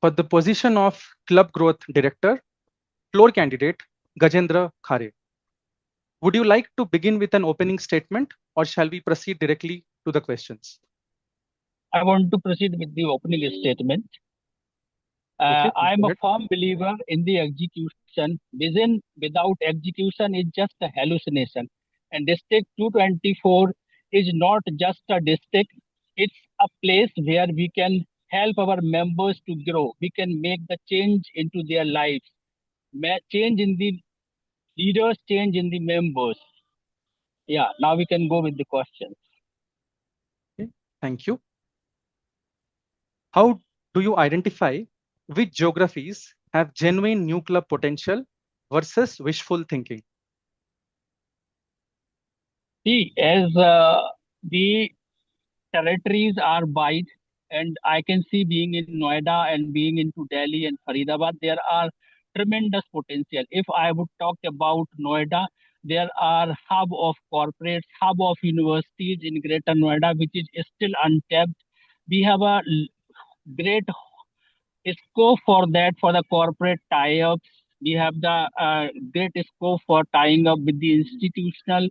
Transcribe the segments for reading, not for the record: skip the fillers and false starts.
For the position of Club Growth Director, floor candidate Gajendra KHARE. Would you like to begin with an opening statement or shall we proceed directly to the questions? I want to proceed with the opening statement. Okay, please I'm go a ahead. firm believer in the execution. Vision without execution is just a hallucination. And District 224 is not just a district, it's a place where we can help our members to grow. We can make the change into their lives, change in the leaders, change in the members. Yeah, now we can go with the questions. Okay, thank you. How do you identify which geographies have genuine new club potential versus wishful thinking? See, as the territories are wide, and I can see being in Noida and being into Delhi and Faridabad, there are tremendous potential. If I would talk about Noida, there are hub of corporates, hub of universities in Greater Noida, which is still untapped. We have a great scope for that for the corporate tie-ups. We have the great scope for tying up with the institutional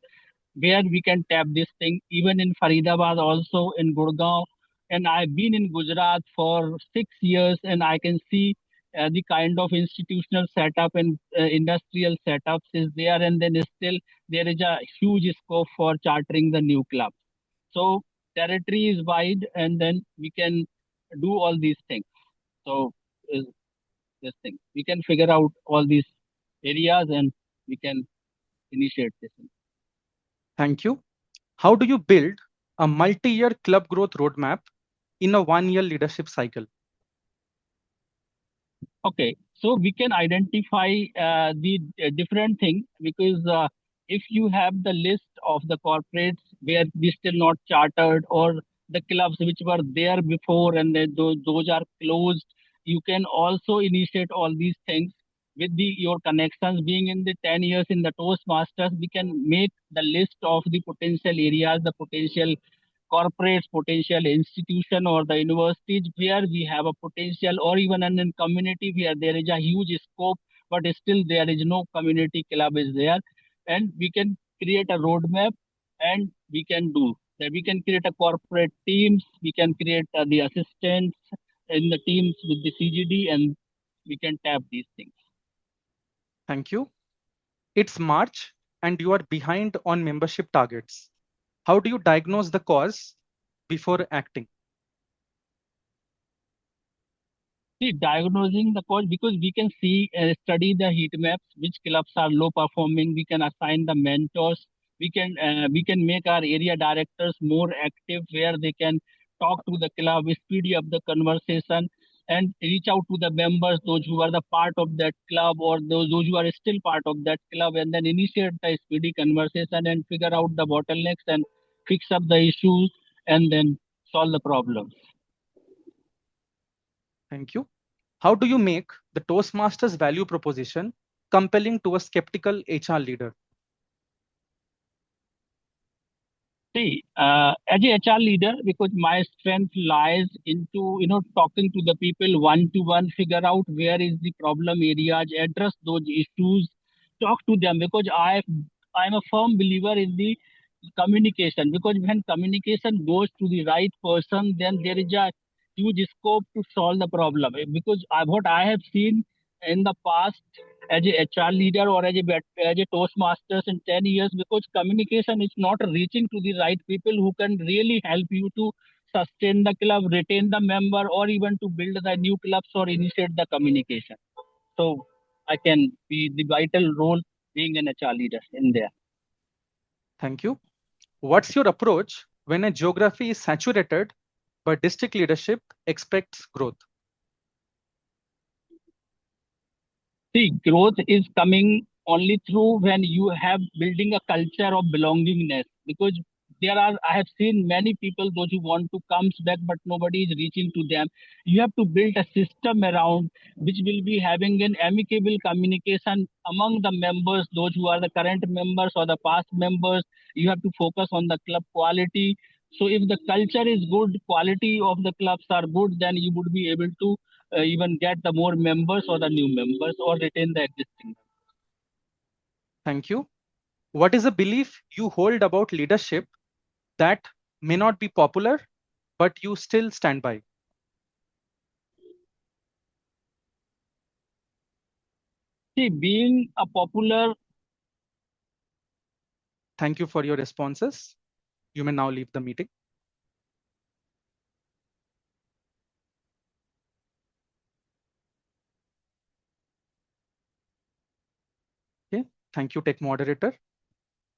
where we can tap this thing, even in Faridabad, also in Gurgaon. And I've been in Gujarat for 6 years, and I can see the kind of institutional setup and industrial setups is there, and then still there is a huge scope for chartering the new club. So territory is wide, and then we can do all these things. So is this thing we can figure out all these areas, and we can initiate this. Thank you. How do you build a multi-year club growth roadmap in a one-year leadership cycle? Okay, so we can identify the different thing because if you have the list of the corporates where we still not chartered or the clubs which were there before and then those are closed, you can also initiate all these things with the your connections. Being in the 10 years in the Toastmasters, we can make the list of the potential areas, the potential corporates, potential institution or the universities where we have a potential, or even in community where there is a huge scope, but still there is no community club is there. And we can create a roadmap, and we can do that. We can create a corporate teams, we can create the assistants in the teams with the CGD, and we can tap these things. Thank you. It's March and you are behind on membership targets. How do you diagnose the cause before acting? See, diagnosing the cause because we can see, study the heat maps, which clubs are low performing. We can assign the mentors. We can make our area directors more active, where they can talk to the club, speed up the conversation, and reach out to the members, those who are the part of that club or those who are still part of that club, and then initiate the speedy conversation and figure out the bottlenecks and fix up the issues, and then solve the problems. Thank you. How do you make the Toastmasters value proposition compelling to a skeptical HR leader? See, as a HR leader, because my strength lies into talking to the people one to one, figure out where is the problem areas, address those issues, talk to them. Because I'm a firm believer in the communication. Because when communication goes to the right person, then there is a huge scope to solve the problem. Because what I have seen in the past as a HR leader or as a Toastmasters in 10 years, because communication is not reaching to the right people who can really help you to sustain the club, retain the member, or even to build the new clubs or initiate the communication. So I can be the vital role being an HR leader in there. Thank you. What's your approach when a geography is saturated but district leadership expects growth? See, growth is coming only through when you have building a culture of belongingness. Because I have seen many people, those who want to comes back, but nobody is reaching to them. You have to build a system around which will be having an amicable communication among the members, those who are the current members or the past members. You have to focus on the club quality. So if the culture is good, quality of the clubs are good, then you would be able to even get the more members or the new members or retain the existing. Thank you. What is a belief you hold about leadership that may not be popular, but you still stand by? See, being a popular. Thank you for your responses. You may now leave the meeting. Okay. Thank you, tech moderator.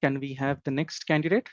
Can we have the next candidate?